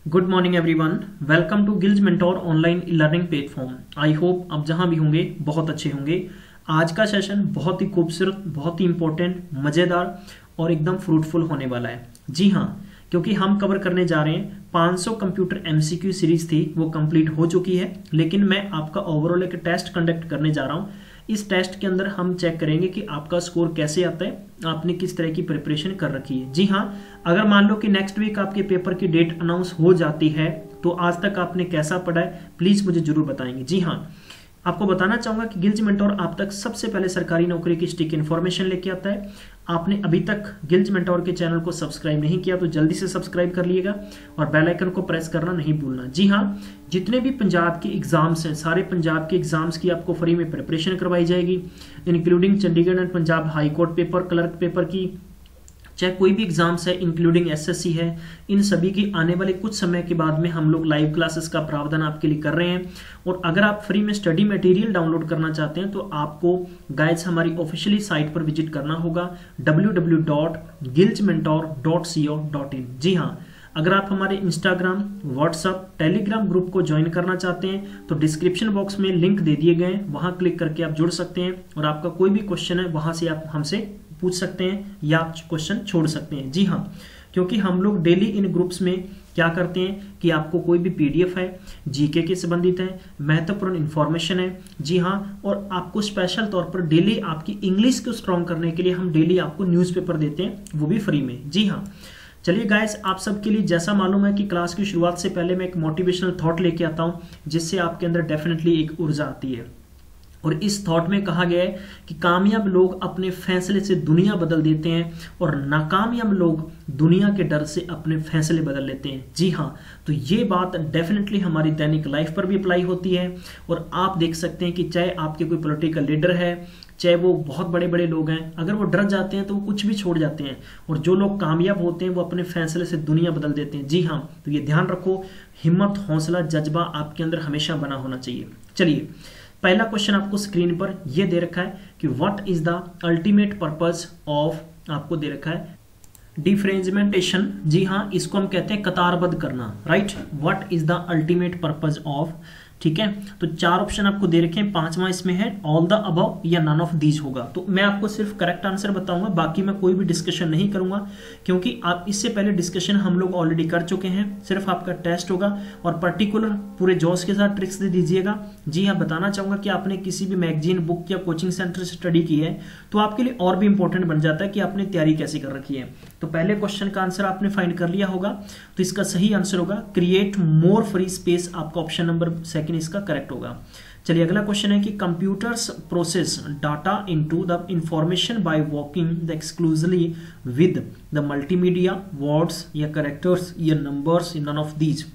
Good morning everyone, welcome to Gillz Mentor online learning platform. I hope आप जहां भी होंगे बहुत अच्छे होंगे। आज का सेशन बहुत ही खूबसूरत, बहुत ही इंपॉर्टेंट, मज़ेदार और एकदम फ्रूटफुल होने वाला है। जी हाँ, क्योंकि हम कवर करने जा रहे हैं 500 कंप्यूटर एमसीक्यू सीरीज थी, वो कंप्लीट हो चुकी है, लेकिन मैं आपका ओवरऑल एक टेस्ट कंडक्ट करने जा रहा हूँ। इस टेस्ट के अंदर हम चेक करेंगे कि आपका स्कोर कैसे आता है, आपने किस तरह की प्रिपरेशन कर रखी है। जी हाँ, अगर मान लो कि नेक्स्ट वीक आपके पेपर की डेट अनाउंस हो जाती है तो आज तक आपने कैसा पढ़ा है प्लीज मुझे जरूर बताएंगे। जी हाँ, आपको बताना चाहूंगा कि गिल्ज मेंटोर आप तक सबसे पहले सरकारी नौकरी की स्टिक इन्फॉर्मेशन लेके आता है। आपने अभी तक गिल्ज मेंटोर के चैनल को सब्सक्राइब नहीं किया तो जल्दी से सब्सक्राइब कर लिएगा और बेल आइकन को प्रेस करना नहीं भूलना। जी हाँ, जितने भी पंजाब के एग्जाम्स हैं, सारे पंजाब के एग्जाम्स की आपको फ्री में प्रिपरेशन करवाई जाएगी, including Chandigarh and Punjab high court paper, clerk paper की, चाहे कोई भी एग्जाम्स है, इंक्लूडिंग एसएससी है, इन सभी की आने वाले कुछ समय के बाद में हम लोग लाइव क्लासेस का प्रावधान आपके लिए कर रहे हैं। और अगर आप फ्री में स्टडी मटेरियल डाउनलोड करना चाहते हैं तो आपको गाइस हमारी ऑफिशियली साइट पर विजिट करना होगा www.gilgementor.co.in। जी हाँ, अगर आप हमारे इंस्टाग्राम, व्हाट्सएप, टेलीग्राम ग्रुप को ज्वाइन करना चाहते हैं तो डिस्क्रिप्शन बॉक्स में लिंक दे दिए गए हैं, वहां क्लिक करके आप जुड़ सकते हैं और आपका कोई भी क्वेश्चन है वहां से आप हमसे पूछ सकते हैं या आप क्वेश्चन छोड़ सकते हैं। जी हाँ, क्योंकि हम लोग डेली इन ग्रुप्स में क्या करते हैं कि आपको कोई भी पीडीएफ है, जीके के संबंधित है, महत्वपूर्ण इंफॉर्मेशन है। जी हाँ, और आपको स्पेशल तौर पर डेली आपकी इंग्लिश को स्ट्रॉन्ग करने के लिए हम डेली आपको न्यूज़पेपर देते हैं, वो भी फ्री में। जी हाँ, चलिए गाइस, आप सबके लिए जैसा मालूम है कि क्लास की शुरुआत से पहले मैं एक मोटिवेशनल थॉट लेके आता हूं जिससे आपके अंदर डेफिनेटली एक ऊर्जा आती है। और इस थॉट में कहा गया है कि कामयाब लोग अपने फैसले से दुनिया बदल देते हैं और नाकामयाब लोग दुनिया के डर से अपने फैसले बदल लेते हैं। जी हाँ, तो ये बात डेफिनेटली हमारी दैनिक लाइफ पर भी अप्लाई होती है। और आप देख सकते हैं कि चाहे आपके कोई पॉलिटिकल लीडर है, चाहे वो बहुत बड़े बड़े लोग हैं, अगर वो डर जाते हैं तो वो कुछ भी छोड़ जाते हैं, और जो लोग कामयाब होते हैं वो अपने फैसले से दुनिया बदल देते हैं। जी हाँ, तो ये ध्यान रखो, हिम्मत, हौसला, जज्बा आपके अंदर हमेशा बना होना चाहिए। चलिए, पहला क्वेश्चन आपको स्क्रीन पर यह दे रखा है कि what is the ultimate purpose of, आपको दे रखा है डिफरेंशिएशन। जी हाँ, इसको हम कहते हैं कतारबद्ध करना, right. What is the ultimate purpose of, ठीक है। तो चार ऑप्शन आपको दे रखे हैं, पांचवा इसमें है ऑल द अबव या नन ऑफ दीज होगा। तो मैं आपको सिर्फ करेक्ट आंसर बताऊंगा, बाकी मैं कोई भी डिस्कशन नहीं करूंगा, क्योंकि आप इससे पहले डिस्कशन हम लोग ऑलरेडी कर चुके हैं। सिर्फ आपका टेस्ट होगा और पर्टिकुलर पूरे जोश के साथ ट्रिक्स दे दीजिएगा। जी हाँ, बताना चाहूंगा कि आपने किसी भी मैगजीन, बुक या कोचिंग सेंटर से स्टडी की है तो आपके लिए और भी इंपॉर्टेंट बन जाता है कि आपने तैयारी कैसे कर रखी है। तो पहले क्वेश्चन का आंसर आपने फाइंड कर लिया होगा, तो इसका सही आंसर होगा क्रिएट मोर फ्री स्पेस। आपका ऑप्शन नंबर सेकंड इसका करेक्ट होगा। चलिए, अगला क्वेश्चन है कि computers process data into the information by working the exclusively with the multimedia, words या कैरेक्टर्स या नंबर्स, नन ऑफ दीज।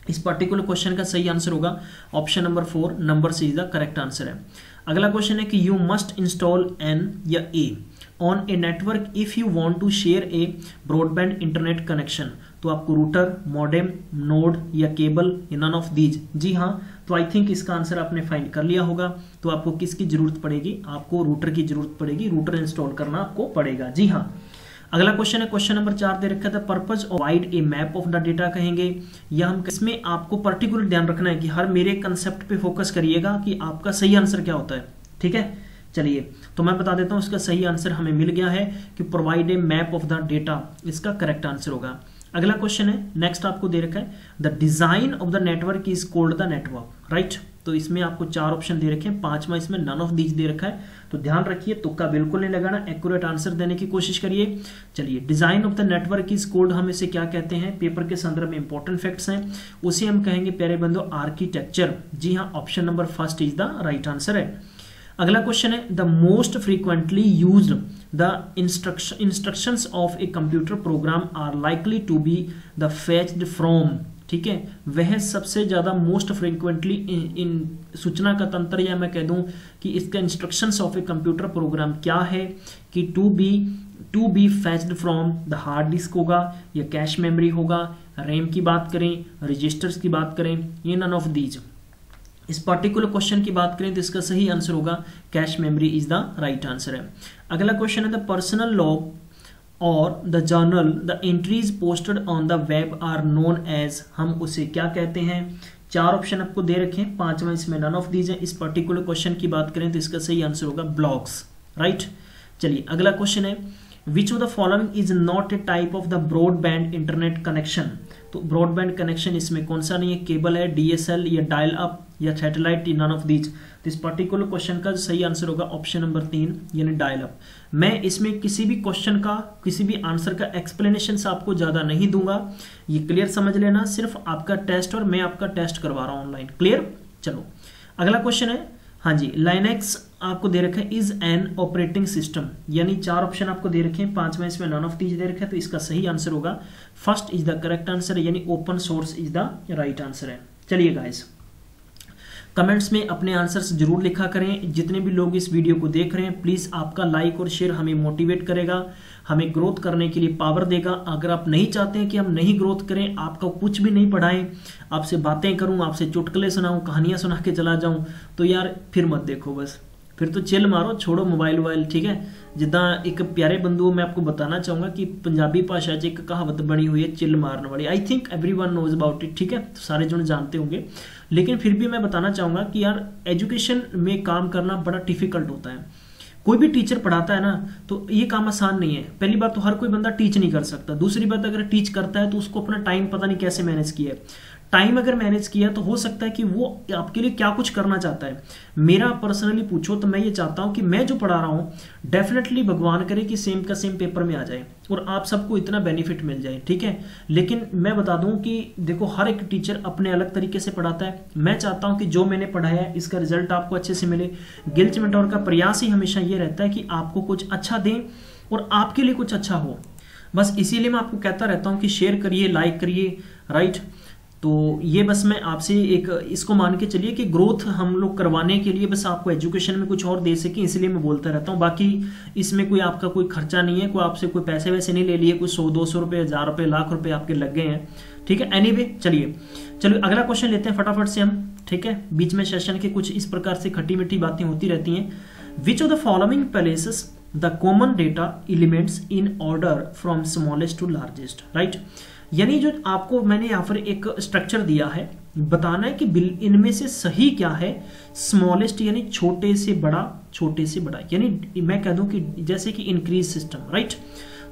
इस पर्टिकुलर क्वेश्चन का सही आंसर होगा option number 4, number C is the correct answer है। अगला क्वेश्चन है कि यू मस्ट इंस्टॉल एन या a on a network if you want to share a broadband internet connection. तो आपको रूटर, मॉडेम, नोड या केबल या नन ऑफ दीज। जी हाँ, तो आई थिंक इसका आंसर आपने फाइंड कर लिया होगा। तो आपको किसकी जरूरत पड़ेगी? आपको रूटर की जरूरत पड़ेगी, रूटर इंस्टॉल करना आपको पड़ेगा। जी हाँ, अगला क्वेश्चन है क्वेश्चन नंबर 4 दे रखा था purpose of wide A map of the data कहेंगे, या हम इसमें आपको पर्टिकुलर ध्यान रखना है कि हर मेरे कंसेप्ट पे फोकस करिएगा कि आपका सही आंसर क्या होता है, ठीक है। चलिए, तो मैं बता देता हूं, इसका सही आंसर हमें मिल गया है कि provide a map of the data, इसका करेक्ट आंसर होगा। अगला क्वेश्चन है, नेक्स्ट आपको दे रखा है the design of the network is called the network, right. तो इसमें आपको चार ऑप्शन दे रखे हैं, पांचवा इसमें नन ऑफ दीज दे रखा है। तो ध्यान रखिए, तुक्का बिल्कुल नहीं लगाना, एक्यूरेट आंसर देने की कोशिश करिए। चलिए, design of the network is called हम इसे क्या कहते हैं, पेपर के संदर्भ में इंपॉर्टेंट फैक्ट्स हैं, उसे हम कहेंगे प्यारे बंधु आर्किटेक्चर। जी हाँ, option number first is the right answer है। अगला क्वेश्चन है the most frequently used the instructions of a computer program are likely to be the fetched from, ठीक है। वह सबसे ज्यादा मोस्ट फ्रीक्वेंटली इन सूचना का तंत्र, या मैं कह दूं कि इसका instructions of a computer program क्या है कि to be fetched from the hard disk होगा या कैश मेमोरी होगा, रैम की बात करें, रजिस्टर्स की बात करें, ये नन ऑफ दीज। इस पर्टिकुलर क्वेश्चन की बात करें तो इसका सही आंसर होगा cache memory is the right answer है। अगला क्वेश्चन है द पर्सनल लॉग और the journal the entries posted on the web are known as, हम उसे क्या कहते हैं। 4 ऑप्शन आपको दे रखे हैं, 5वां इसमें नन ऑफ दीज है। इस पर्टिकुलर क्वेश्चन की बात करें तो इसका सही आंसर होगा ब्लॉग्स, राइट। चलिए अगला क्वेश्चन है, विच of the following is not a type of the broadband internet connection. तो ब्रॉडबैंड कनेक्शन इसमें कौन सा नहीं है, केबल है, डीएसएल या डायल अप या सैटेलाइट, नन ऑफ दीज। तो इस पर्टिकुलर क्वेश्चन का सही आंसर होगा ऑप्शन नंबर 3 यानी डायल अप। मैं इसमें किसी भी क्वेश्चन का किसी भी आंसर का एक्सप्लेनेशन से आपको ज्यादा नहीं दूंगा, ये क्लियर समझ लेना, सिर्फ आपका टेस्ट और मैं आपका टेस्ट करवा रहा हूं ऑनलाइन, क्लियर। चलो अगला क्वेश्चन है, हाँ जी, लाइनेक्स आपको दे रखा है इज एन ऑपरेटिंग सिस्टम, यानी 4 ऑप्शन आपको दे रखे हैं, 5वां इसमें नन ऑफ दीज दे रखा है। तो इसका सही आंसर होगा first is the correct answer, यानी open source is the right answer है। चलिए गाइस, कमेंट्स में अपने आंसर्स जरूर लिखा करें। जितने भी लोग इस वीडियो को देख रहे हैं, प्लीज आपका लाइक और शेयर हमें मोटिवेट करेगा, हमें ग्रोथ करने के लिए पावर देगा। अगर आप नहीं चाहते हैं कि हम नहीं ग्रोथ करें, आपका कुछ भी नहीं पढ़ाएं, आपसे बातें करूं, आपसे चुटकुले सुनाऊं, कहानियां सुना के चला जाऊं, तो यार फिर मत देखो, बस फिर तो चिल मारो, छोड़ो मोबाइल वोबाइल, ठीक है। जिदा एक प्यारे बंधुओं मैं आपको बताना चाहूंगा कि पंजाबी भाषा च एक कहावत बनी हुई है चिल मारने वाली, I think everyone knows about it, ठीक है, तो सारे जन जानते होंगे। लेकिन फिर भी मैं बताना चाहूंगा कि यार एजुकेशन में काम करना बड़ा डिफिकल्ट होता है। कोई भी टीचर पढ़ाता है ना, तो ये काम आसान नहीं है। पहली बात तो हर कोई बंदा टीच नहीं कर सकता, दूसरी बात अगर टीच करता है तो उसको अपना टाइम पता नहीं कैसे मैनेज किया है। टाइम अगर मैनेज किया तो हो सकता है कि वो आपके लिए क्या कुछ करना चाहता है। मेरा पर्सनली पूछो तो मैं ये चाहता हूं कि मैं जो पढ़ा रहा हूं डेफिनेटली भगवान करे कि सेम का सेम पेपर में आ जाए और आप सबको इतना बेनिफिट मिल जाए, ठीक है। लेकिन मैं बता दूं कि देखो हर एक टीचर अपने अलग तरीके से पढ़ाता है। मैं चाहता हूं कि जो मैंने पढ़ाया है इसका रिजल्ट आपको अच्छे से मिले। गिल्च मेंटोर का प्रयास ही हमेशा ये रहता है कि आपको कुछ अच्छा दें और आपके लिए कुछ अच्छा हो। बस इसीलिए मैं आपको कहता रहता हूं कि शेयर करिए, लाइक करिए, राइट। तो ये बस मैं आपसे एक इसको मान के चलिए कि ग्रोथ हम लोग करवाने के लिए बस आपको एजुकेशन में कुछ और दे सके, इसलिए मैं बोलता रहता हूँ। बाकी इसमें कोई आपका कोई खर्चा नहीं है, कोई आपसे कोई पैसे वैसे नहीं ले लिए, कोई 100-200 रुपये, 1000 रुपये, लाख रुपए आपके लग गए हैं, ठीक है। एनीवे चलिए अगला क्वेश्चन लेते हैं फटाफट से हम, ठीक है। बीच में सेशन के कुछ इस प्रकार से खट्टी मीठी बातें होती रहती हैं। Which of the following places the common data elements in order from smallest to largest, right. यानी जो आपको मैंने यहाँ पर एक स्ट्रक्चर दिया है, बताना है कि इनमें से सही क्या है। स्मॉलेस्ट यानी छोटे से बड़ा, छोटे से बड़ा, यानी मैं कह दूं कि जैसे कि इंक्रीज सिस्टम, राइट।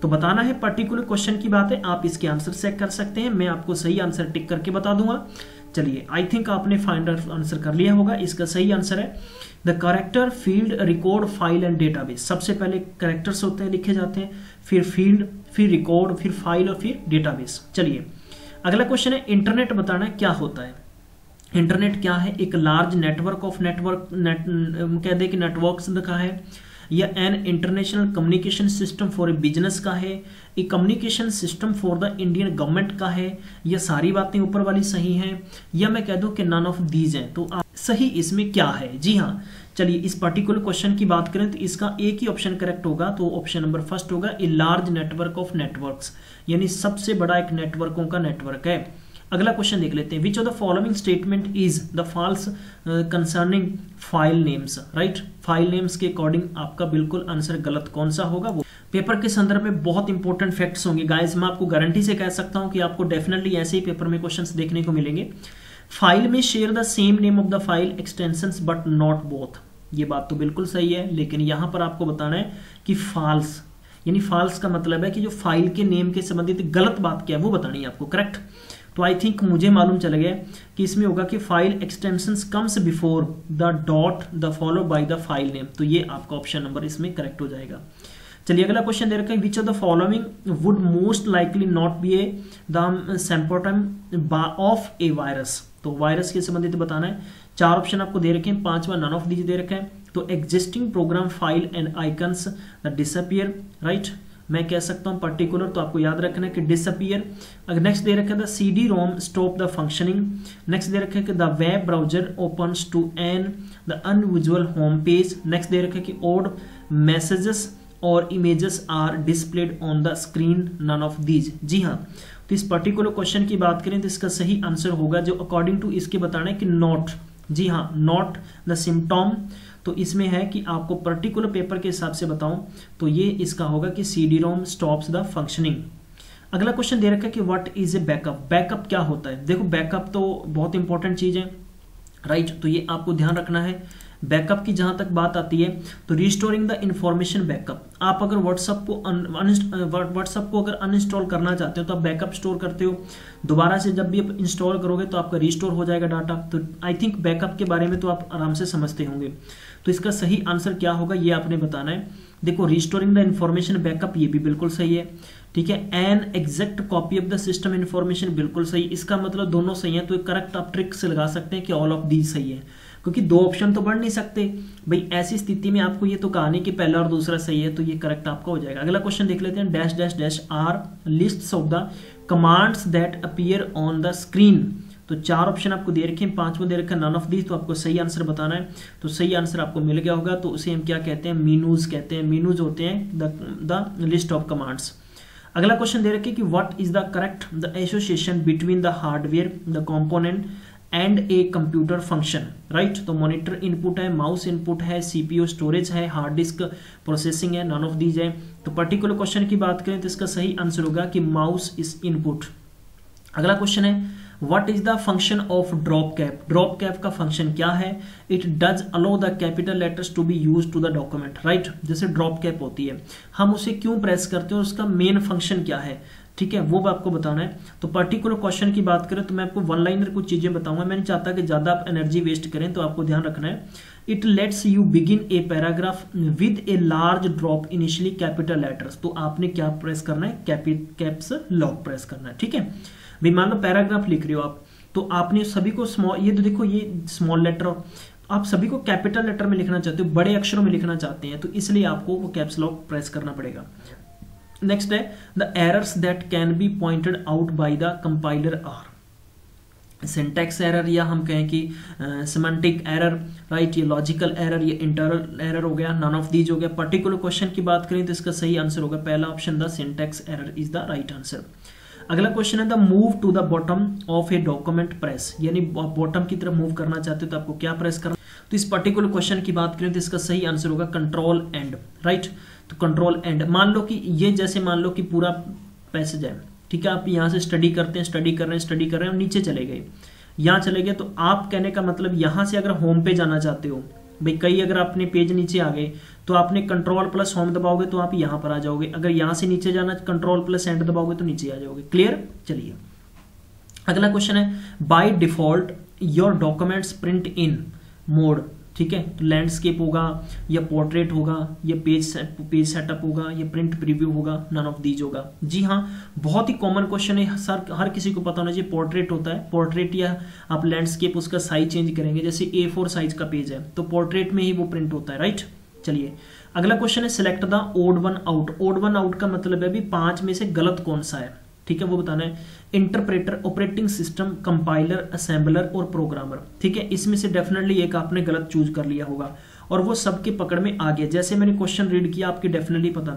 तो बताना है, पर्टिकुलर क्वेश्चन की बात है, आप इसके आंसर चेक कर सकते हैं, मैं आपको सही आंसर टिक करके बता दूंगा। चलिए आई थिंक आपने फाइंड आंसर कर लिया होगा। इसका सही आंसर है the character, field, record, file and database. सबसे पहले करेक्टर्स होते हैं, लिखे जाते हैं, फिर फील्ड, फिर रिकॉर्ड, फिर फाइल और फिर डेटाबेस। चलिए अगला क्वेश्चन है, इंटरनेट बताना क्या होता है। इंटरनेट क्या है? एक लार्ज नेटवर्क ऑफ कह दे कि नेटवर्क्स का है, या an international communication system for a business का है, a communication system for the Indian government का है, या सारी बातें ऊपर वाली सही हैं, या मैं कह दूं कि नन ऑफ दीज हैं। तो सही इसमें क्या है? जी हाँ, चलिए इस पर्टिकुलर क्वेश्चन की बात करें तो इसका एक ही ऑप्शन करेक्ट होगा, तो ऑप्शन नंबर फर्स्ट होगा, a large network of networks, यानी सबसे बड़ा एक नेटवर्कों का नेटवर्क है। अगला क्वेश्चन देख लेते हैं, which of the following statement is the false concerning file names, right. File names के अकॉर्डिंग आपका बिल्कुल आंसर गलत कौन सा होगा। वो पेपर के संदर्भ में बहुत इंपॉर्टेंट फैक्ट्स होंगे गाइस, मैं आपको गारंटी से कह सकता हूं कि आपको डेफिनेटली ऐसे ही पेपर में क्वेश्चंस देखने को मिलेंगे। फाइल में share the same name of the file extensions but not both, ये बात तो बिल्कुल सही है, लेकिन यहां पर आपको बताना है कि फॉल्स, यानी फॉल्स का मतलब है कि जो फाइल के नेम के संबंधित गलत बात क्या है वो बतानी है आपको, करेक्ट। तो आई थिंक मुझे मालूम चल गया कि इसमें होगा कि file extensions comes before the dot the follow by the file name, तो ये आपका ऑप्शन नंबर इसमें करेक्ट हो जाएगा। चलिए अगला क्वेश्चन दे रखा है, विच of the following would most likely not be A the symptom of A virus. तो वायरस के संबंधित बताना है, 4 ऑप्शन आपको दे रखे हैं, 5वां नन ऑफ दीज दे रखा है। तो existing program file and icons the disappear, right. मैं कह सकता हूं पर्टिकुलर, तो आपको याद रखना है कि डिसअपियर। अगर नेक्स्ट दे रखा है the CD ROM stop the functioning, next दे रखा है कि the web browser opens to an the unusual home page, next दे रखा है कि ऑड मैसेजेस और images are displayed on the screen, none of these. जी हाँ, तो इस पर्टिकुलर क्वेश्चन की बात करें तो इसका सही आंसर होगा जो अकॉर्डिंग टू इसके बताना है कि नॉट, जी हाँ, नॉट द सिम्टॉम। तो इसमें है कि आपको पर्टिकुलर पेपर के हिसाब से बताऊं तो ये इसका होगा कि CD-ROM स्टॉप्स द फंक्शनिंग। अगला क्वेश्चन दे रखा है कि what is a backup. Backup क्या होता है? देखो बैकअप तो बहुत इंपॉर्टेंट चीज है, राइट। तो ये आपको ध्यान रखना है। बैकअप की जहां तक बात आती है तो रिस्टोरिंग द इंफॉर्मेशन बैकअप। आप अगर व्हाट्सअप को अगर अनइंस्टॉल करना चाहते हो तो आप बैकअप स्टोर करते हो, दोबारा से जब भी आप इंस्टॉल करोगे तो आपका रिस्टोर हो जाएगा डाटा। तो आई थिंक बैकअप के बारे में तो आप आराम से समझते होंगे। तो इसका सही आंसर क्या होगा ये आपने बताना है। देखो रिस्टोरिंग द इंफॉर्मेशन बैकअप ये भी बिल्कुल सही है, ठीक है। An exact copy of the system information बिल्कुल सही। इसका मतलब दोनों सही है, तो करेक्ट आप ट्रिक से लगा सकते हैं कि ऑल ऑफ दीज सही है, क्योंकि दो ऑप्शन तो बढ़ नहीं सकते भाई। ऐसी स्थिति में आपको ये तो कहानी कि पहला और दूसरा सही है, तो ये करेक्ट आपका हो जाएगा। अगला क्वेश्चन देख लेते हैं। Dash dash dash are lists of the commands that appear on the screen. तो चार ऑप्शन आपको दे रखे हैं, पांचवा दे रखा है नन ऑफ दीज। तो आपको सही आंसर बताना है। तो सही आंसर आपको मिल गया होगा, तो उसे हम क्या कहते हैं? मीनूज कहते हैं। मीनूज होते हैं द लिस्ट ऑफ कमांड्स। अगला क्वेश्चन दे रखे कि what is the correct the association between the hardware the component and a computer function, right. तो मॉनिटर इनपुट है, माउस इनपुट है, सीपीयू स्टोरेज है, हार्ड डिस्क प्रोसेसिंग है, नन ऑफ दीज है। तो पर्टिकुलर क्वेश्चन की बात करें तो इसका सही आंसर होगा कि माउस इज इनपुट। अगला क्वेश्चन है what is the function of drop cap. Drop cap का फंक्शन क्या है? It does allow the capital letters to be use to the document, right. जैसे ड्रॉप कैप होती है, हम उसे क्यों प्रेस करते हैं और उसका मेन फंक्शन क्या है, ठीक है, वो आपको बताना है। तो पर्टिकुलर क्वेश्चन की बात करें तो मैं आपको वन लाइनर कुछ चीजें बताऊंगा। मैं नहीं चाहता कि ज्यादा आप एनर्जी वेस्ट करें, तो आपको ध्यान रखना है। It let's you begin a paragraph with a large drop initially capital letters. तो आपने क्या प्रेस करना है? कैप्स लॉक प्रेस करना है, ठीक है भाई। मान लो पैराग्राफ लिख रहे हो आप, तो आपने सभी को स्मॉल, ये तो देखो ये स्मॉल लेटर, आप सभी को कैपिटल लेटर में लिखना चाहते हो, बड़े अक्षरों में लिखना चाहते हैं, तो इसलिए आपको वो कैप्स लॉक प्रेस करना पड़ेगा। नेक्स्ट है the errors that can be pointed out by the compiler are syntax error, या हम कहें कि सिमेंटिक एरर, राइट। ये लॉजिकल एरर, ये इंटरनल एरर हो गया, नन ऑफ दीज हो गया। पर्टिकुलर क्वेश्चन की बात करें तो इसका सही आंसर होगा पहला option, the syntax error is the right answer. अगला क्वेश्चन है the move to the bottom of a document press, यानी बॉटम की तरफ मूव करना चाहते हो तो आपको क्या प्रेस करना। तो इस पर्टिकुलर क्वेश्चन की बात करें तो इसका सही आंसर होगा कंट्रोल एंड, राइट। तो कंट्रोल एंड, मान लो कि ये जैसे मान लो कि पूरा पैसेज है, ठीक है, आप यहाँ से स्टडी करते हैं, स्टडी कर रहे हैं और नीचे चले गए, यहाँ चले गए। तो आप कहने का मतलब यहाँ से अगर होम पे जाना चाहते हो भाई, कई अगर आपने पेज नीचे आ गए तो आपने कंट्रोल प्लस होम दबाओगे तो आप यहाँ पर आ जाओगे। अगर यहाँ से नीचे जाना कंट्रोल प्लस एंड दबाओगे तो नीचे आ जाओगे। क्लियर? चलिए अगला क्वेश्चन है by default your documents print in mode, ठीक है। तो लैंडस्केप होगा या पोर्ट्रेट होगा या पेज सेटअप होगा या प्रिंट प्रीव्यू होगा, नन ऑफ दीज होगा। जी हाँ, बहुत ही कॉमन क्वेश्चन है सर, हर किसी को पता होना चाहिए। पोर्ट्रेट होता है, पोर्ट्रेट या आप लैंडस्केप उसका साइज चेंज करेंगे, जैसे A4 साइज का पेज है तो पोर्ट्रेट में ही वो प्रिंट होता है, राइट। चलिए अगला क्वेश्चन है select the odd one out. Odd one out का मतलब है भी 5 में से गलत कौन सा है, ठीक है, वो बताना है। Interpreter, operating system, compiler, assembler और प्रोग्रामर, ठीक है। इसमें से डेफिनेटली एक आपने गलत चूज कर लिया होगा और वो सबके पकड़ में आ गया। जैसे मैंने क्वेश्चन रीड किया आपके डेफिनेटली पता।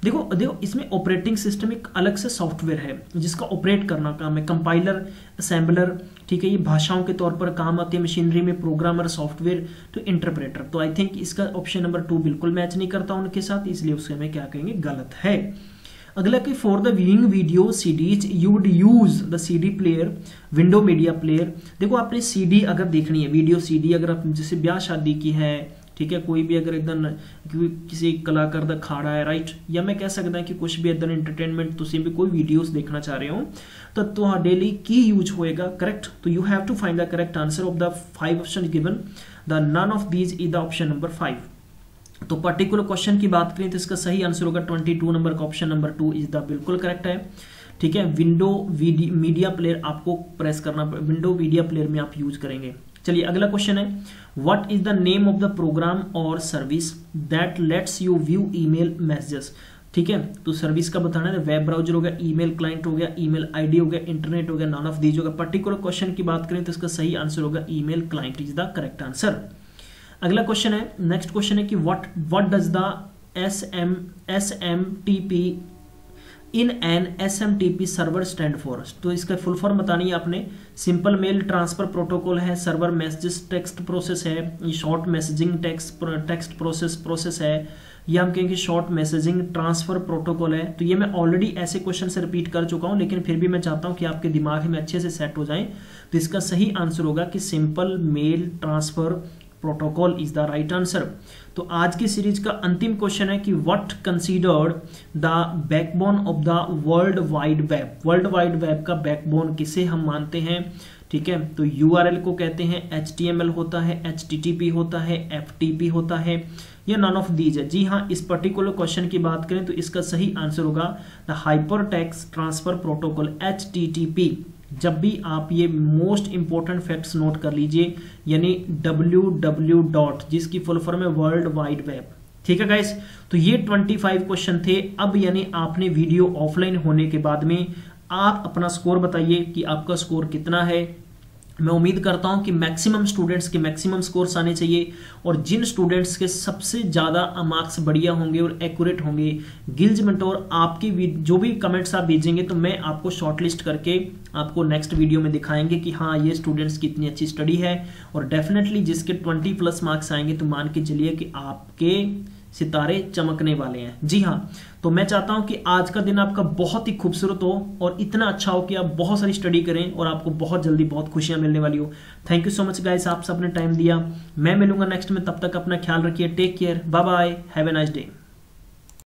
देखो इसमें ऑपरेटिंग सिस्टम एक अलग से सॉफ्टवेयर है जिसका ऑपरेट करना काम है। कंपाइलर, असेंबलर, ठीक है, ये भाषाओं के तौर पर काम आती है मशीनरी में। प्रोग्रामर, सॉफ्टवेयर, तो इंटरप्रेटर। तो आई थिंक इसका ऑप्शन नंबर 2 बिल्कुल मैच नहीं करता उनके साथ, इसलिए उसके में क्या कहेंगे, गलत है। अगला कि for the viewing video CDs you would use the CD player, window media player. देखो आपने सीडी अगर देखनी है, वीडियो सीडी, अगर आप जैसे ब्याह शादी की है, ठीक है, कोई भी अगर एकदम किसी कलाकार का खाड़ा है, राइट, या मैं कह सकता है कि कुछ भी एकदम एंटरटेनमेंट तुसी भी कोई वीडियोस देखना चाह रहे हो तो ਤੁਹਾਡੇ की यूज होएगा, करेक्ट। तो you have to find the correct answer of the 5 option given, the none of these is the option number 5। तो पर्टिकुलर क्वेश्चन की बात करें तो इसका सही आंसर होगा 22 नंबर का ऑप्शन नंबर 2 इज द बिल्कुल करेक्ट है, ठीक है। विंडो मीडिया प्लेयर आपको प्रेस करना, विंडो मीडिया प्लेयर में आप यूज करेंगे। चलिए अगला क्वेश्चन है what is the name of the program और service that lets you view email messages, ठीक है। तो सर्विस का बताना है, वेब ब्राउजर हो गया, ईमेल क्लाइंट हो गया, ईमेल आईडी हो गया, इंटरनेट हो गया, नन ऑफ दीज होगा। पर्टिकुलर क्वेश्चन की बात करें तो इसका सही आंसर होगा email client is the correct answer. अगला क्वेश्चन है, नेक्स्ट क्वेश्चन है कि what does the SMTP in an SMTP server stand for, तो इसका फुल फॉर्म बतानी है आपने। सिंपल मेल ट्रांसफर प्रोटोकॉल है, सर्वर मैसेजेस टेक्स्ट प्रोसेस है, शॉर्ट मैसेजिंग टेक्स्ट प्रोसेस है, या हम कहेंगे शॉर्ट मैसेजिंग ट्रांसफर प्रोटोकॉल है। तो ये मैं ऑलरेडी ऐसे क्वेश्चन से रिपीट कर चुका हूं, लेकिन फिर भी मैं चाहता हूं कि आपके दिमाग में अच्छे से सेट हो जाए। तो इसका सही आंसर होगा कि simple mail transfer protocol is the right answer. तो आज की सीरीज का अंतिम क्वेश्चन है कि what considered the backbone of the world wide web. World wide web का बैकबोन किसे हम मानते हैं? ठीक है, तो URL को कहते हैं, HTML होता है, HTTP होता है, FTP होता है, या नॉन ऑफ दीज है। जी हाँ, इस पर्टिकुलर क्वेश्चन की बात करें तो इसका सही आंसर होगा the hypertext transfer protocol HTTP। जब भी आप ये मोस्ट इंपॉर्टेंट फैक्ट्स नोट कर लीजिए, यानी www. जिसकी फुल फॉर्म है वर्ल्ड वाइड वेब। ठीक है गाइस, तो ये 25 क्वेश्चन थे। अब यानी आपने वीडियो ऑफलाइन होने के बाद में आप अपना स्कोर बताइए कि आपका स्कोर कितना है। मैं उम्मीद करता हूं कि मैक्सिमम स्टूडेंट्स के मैक्सिमम स्कोर्स आने चाहिए, और जिन स्टूडेंट्स के सबसे ज़्यादा मार्क्स बढ़िया होंगे और एक्यूरेट होंगे, गिल्ज मेंटोर आपकी जो भी कमेंट्स आप भेजेंगे तो मैं आपको शॉर्टलिस्ट करके आपको नेक्स्ट वीडियो में दिखाएंगे कि हाँ ये स्टूडेंट्स की इतनी अच्छी स्टडी है। और डेफिनेटली जिसके 20+ मार्क्स आएंगे तो मान के चलिए कि आपके सितारे चमकने वाले हैं। जी हाँ, तो मैं चाहता हूं कि आज का दिन आपका बहुत ही खूबसूरत हो और इतना अच्छा हो कि आप बहुत सारी स्टडी करें और आपको बहुत जल्दी बहुत खुशियां मिलने वाली हो। Thank you so much guys, आप सबने टाइम दिया। मैं मिलूंगा नेक्स्ट में, तब तक अपना ख्याल रखिए। Take care, bye bye, have a nice day.